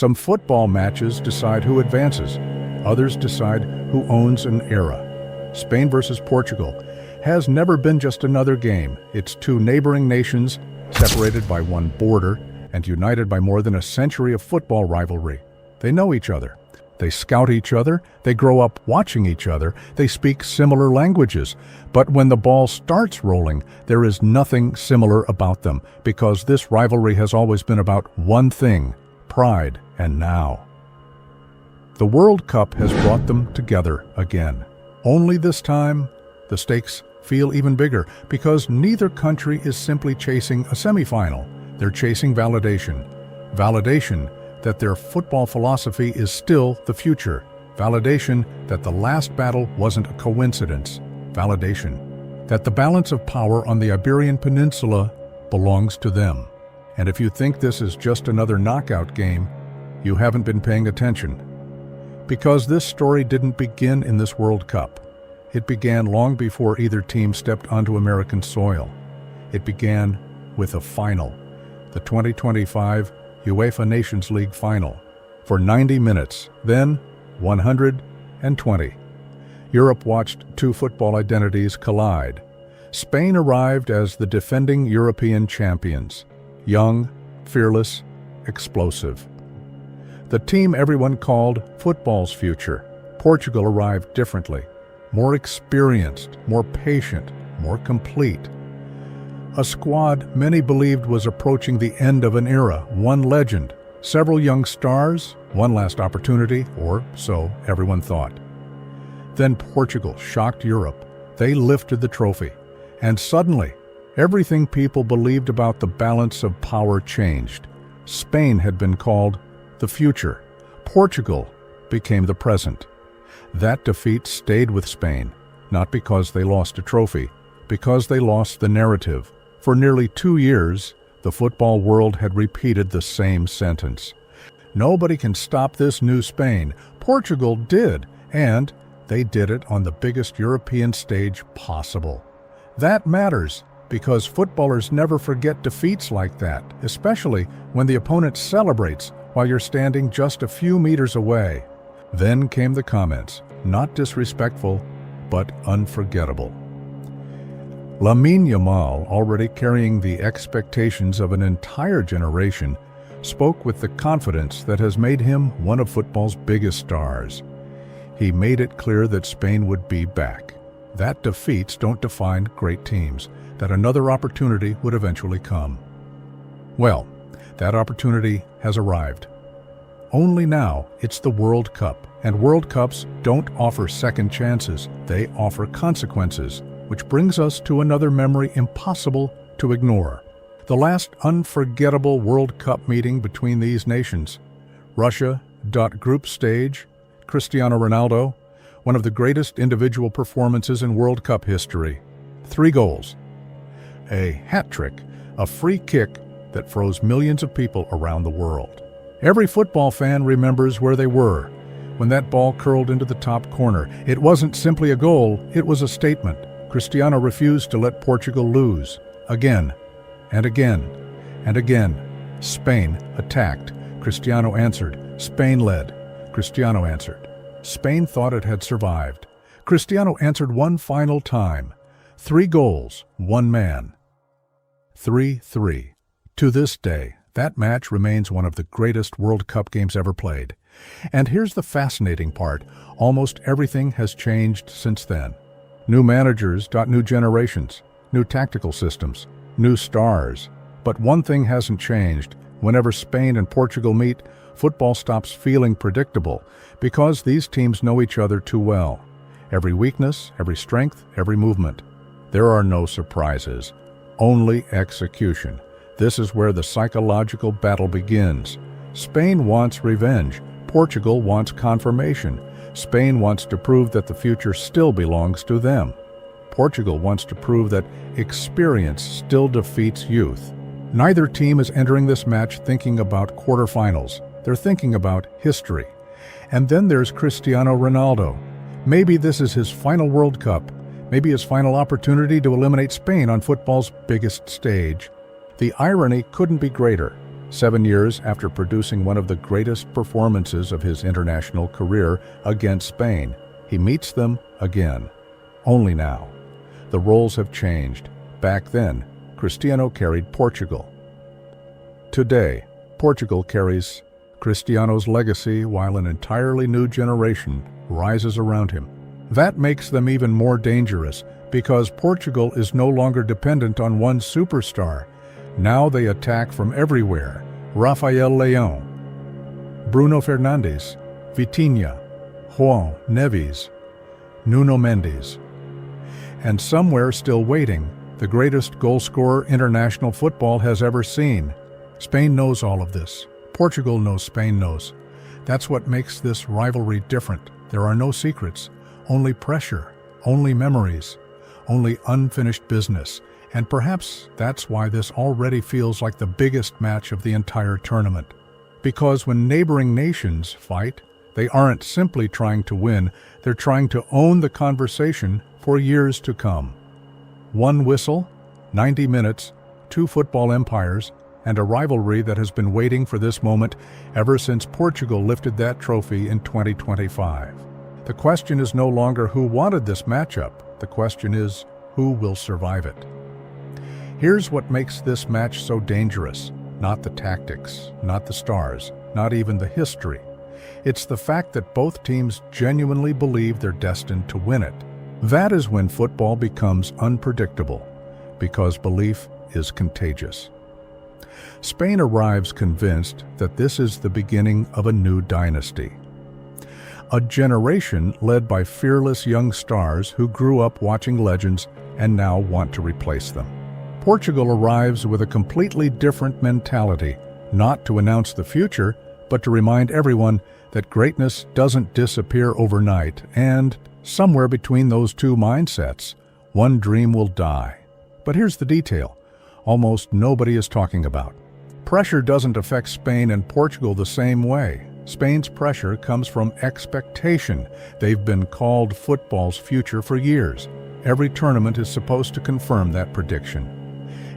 Some football matches decide who advances. Others decide who owns an era. Spain versus Portugal has never been just another game. It's two neighboring nations separated by one border and united by more than a century of football rivalry. They know each other. They scout each other. They grow up watching each other. They speak similar languages. But when the ball starts rolling, there is nothing similar about them, because this rivalry has always been about one thing: pride and now. The World Cup has brought them together again. Only this time, the stakes feel even bigger, because neither country is simply chasing a semifinal. They're chasing validation. Validation that their football philosophy is still the future. Validation that the last battle wasn't a coincidence. Validation that the balance of power on the Iberian Peninsula belongs to them. And if you think this is just another knockout game, you haven't been paying attention. Because this story didn't begin in this World Cup. It began long before either team stepped onto American soil. It began with a final, the 2025 UEFA Nations League final. For 90 minutes, then 120. Europe watched two football identities collide. Spain arrived as the defending European champions. Young, fearless, explosive. The team everyone called football's future. Portugal arrived differently. More experienced, more patient, more complete. A squad many believed was approaching the end of an era, one legend, several young stars, one last opportunity, or so everyone thought. Then Portugal shocked Europe. They lifted the trophy. And suddenly, everything people believed about the balance of power changed. Spain had been called the future. Portugal became the present. That defeat stayed with Spain, not because they lost a trophy, because they lost the narrative. For nearly 2 years, the football world had repeated the same sentence. Nobody can stop this new Spain. Portugal did, and they did it on the biggest European stage possible. That matters, because footballers never forget defeats like that, especially when the opponent celebrates while you're standing just a few meters away. Then came the comments, not disrespectful, but unforgettable. Lamine Yamal, already carrying the expectations of an entire generation, spoke with the confidence that has made him one of football's biggest stars. He made it clear that Spain would be back, that defeats don't define great teams, that another opportunity would eventually come. Well, that opportunity has arrived. Only now it's the World Cup, and World Cups don't offer second chances, they offer consequences. Which brings us to another memory impossible to ignore. The last unforgettable World Cup meeting between these nations. Russia, group stage, Cristiano Ronaldo, one of the greatest individual performances in World Cup history. 3 goals. A hat trick, a free kick that froze millions of people around the world. Every football fan remembers where they were when that ball curled into the top corner. It wasn't simply a goal, it was a statement. Cristiano refused to let Portugal lose. Again, and again, and again. Spain attacked. Cristiano answered. Spain led. Cristiano answered. Spain thought it had survived. Cristiano answered one final time. 3 goals, 1 man. 3-3. To this day, that match remains one of the greatest World Cup games ever played. And here's the fascinating part. Almost everything has changed since then. New managers, new generations, new tactical systems, new stars. But one thing hasn't changed. Whenever Spain and Portugal meet, football stops feeling predictable because these teams know each other too well. Every weakness, every strength, every movement. There are no surprises, only execution. This is where the psychological battle begins. Spain wants revenge. Portugal wants confirmation. Spain wants to prove that the future still belongs to them. Portugal wants to prove that experience still defeats youth. Neither team is entering this match thinking about quarterfinals. They're thinking about history. And then there's Cristiano Ronaldo. Maybe this is his final World Cup. Maybe his final opportunity to eliminate Spain on football's biggest stage. The irony couldn't be greater. 7 years after producing one of the greatest performances of his international career against Spain, he meets them again. Only now. The roles have changed. Back then, Cristiano carried Portugal. Today, Portugal carries Cristiano's legacy while an entirely new generation rises around him. That makes them even more dangerous because Portugal is no longer dependent on one superstar. Now they attack from everywhere. Rafael Leão, Bruno Fernandes, Vitinha, João Neves, Nuno Mendes. And somewhere still waiting, the greatest goal-scorer international football has ever seen. Spain knows all of this. Portugal knows Spain knows. That's what makes this rivalry different. There are no secrets, only pressure, only memories, only unfinished business. And perhaps that's why this already feels like the biggest match of the entire tournament. Because when neighboring nations fight, they aren't simply trying to win, they're trying to own the conversation for years to come. One whistle, 90 minutes, two football empires, and a rivalry that has been waiting for this moment ever since Portugal lifted that trophy in 2025. The question is no longer who wanted this matchup. The question is who will survive it. Here's what makes this match so dangerous. Not the tactics, not the stars, not even the history. It's the fact that both teams genuinely believe they're destined to win it. That is when football becomes unpredictable, because belief is contagious. Spain arrives convinced that this is the beginning of a new dynasty. A generation led by fearless young stars who grew up watching legends and now want to replace them. Portugal arrives with a completely different mentality, not to announce the future, but to remind everyone that greatness doesn't disappear overnight, and somewhere between those two mindsets, one dream will die. But here's the detail almost nobody is talking about. Pressure doesn't affect Spain and Portugal the same way. Spain's pressure comes from expectation. They've been called football's future for years. Every tournament is supposed to confirm that prediction.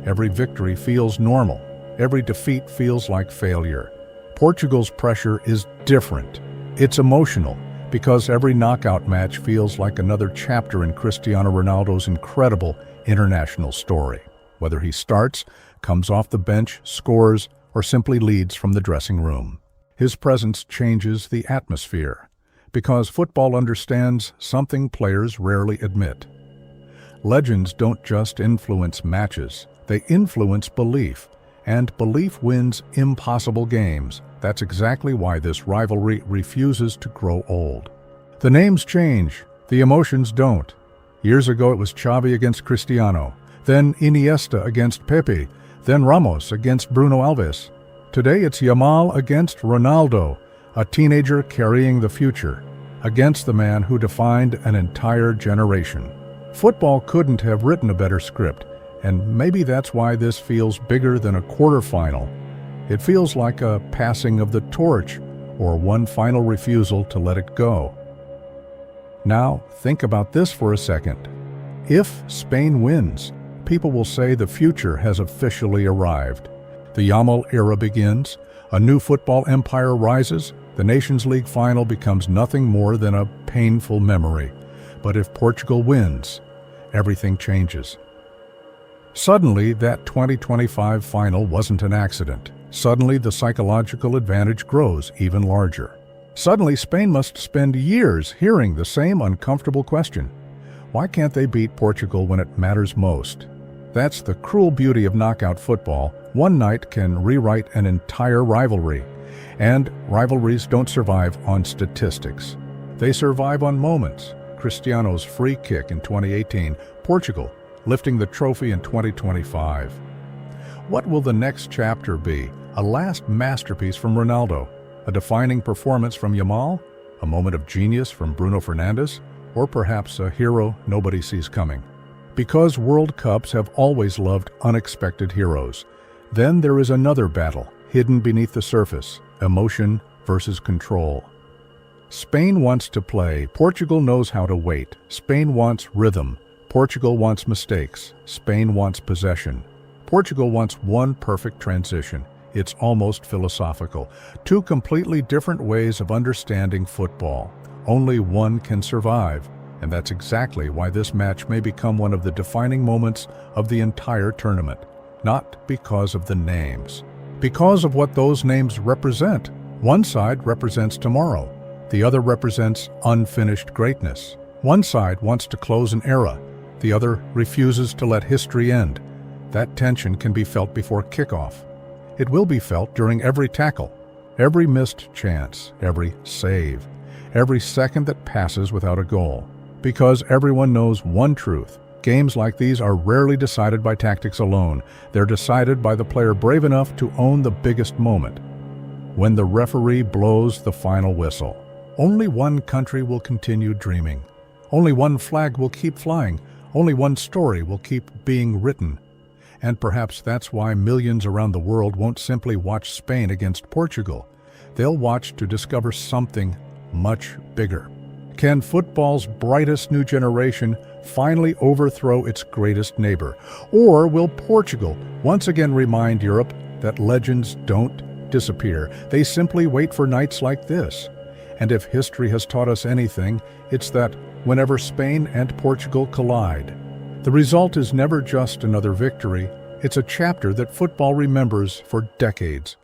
Every victory feels normal. Every defeat feels like failure. Portugal's pressure is different. It's emotional, because every knockout match feels like another chapter in Cristiano Ronaldo's incredible international story. Whether he starts, comes off the bench, scores, or simply leads from the dressing room. His presence changes the atmosphere, because football understands something players rarely admit. Legends don't just influence matches, they influence belief, and belief wins impossible games. That's exactly why this rivalry refuses to grow old. The names change, the emotions don't. Years ago it was Xavi against Cristiano, then Iniesta against Pepe, then Ramos against Bruno Alves. Today it's Yamal against Ronaldo, a teenager carrying the future, against the man who defined an entire generation. Football couldn't have written a better script, and maybe that's why this feels bigger than a quarterfinal. It feels like a passing of the torch, or one final refusal to let it go. Now, think about this for a second. If Spain wins, people will say the future has officially arrived. The Yamal era begins, a new football empire rises, the Nations League final becomes nothing more than a painful memory. But if Portugal wins, everything changes. Suddenly, that 2025 final wasn't an accident. Suddenly, the psychological advantage grows even larger. Suddenly, Spain must spend years hearing the same uncomfortable question. Why can't they beat Portugal when it matters most? That's the cruel beauty of knockout football. One night can rewrite an entire rivalry. And rivalries don't survive on statistics. They survive on moments. Cristiano's free kick in 2018, Portugal lifting the trophy in 2025. What will the next chapter be? A last masterpiece from Ronaldo? A defining performance from Yamal? A moment of genius from Bruno Fernandes? Or perhaps a hero nobody sees coming? Because World Cups have always loved unexpected heroes. Then there is another battle, hidden beneath the surface, emotion versus control. Spain wants to play, Portugal knows how to wait. Spain wants rhythm, Portugal wants mistakes. Spain wants possession. Portugal wants one perfect transition. It's almost philosophical. Two completely different ways of understanding football. Only one can survive, and that's exactly why this match may become one of the defining moments of the entire tournament. Not because of the names, because of what those names represent. One side represents tomorrow, the other represents unfinished greatness. One side wants to close an era, the other refuses to let history end. That tension can be felt before kickoff. It will be felt during every tackle, every missed chance, every save, every second that passes without a goal. Because everyone knows one truth: games like these are rarely decided by tactics alone. They're decided by the player brave enough to own the biggest moment. When the referee blows the final whistle, only one country will continue dreaming. Only one flag will keep flying. Only one story will keep being written. And perhaps that's why millions around the world won't simply watch Spain against Portugal. They'll watch to discover something much bigger. Can football's brightest new generation finally overthrow its greatest neighbor? Or will Portugal once again remind Europe that legends don't disappear? They simply wait for nights like this. And if history has taught us anything, it's that whenever Spain and Portugal collide, the result is never just another victory. It's a chapter that football remembers for decades.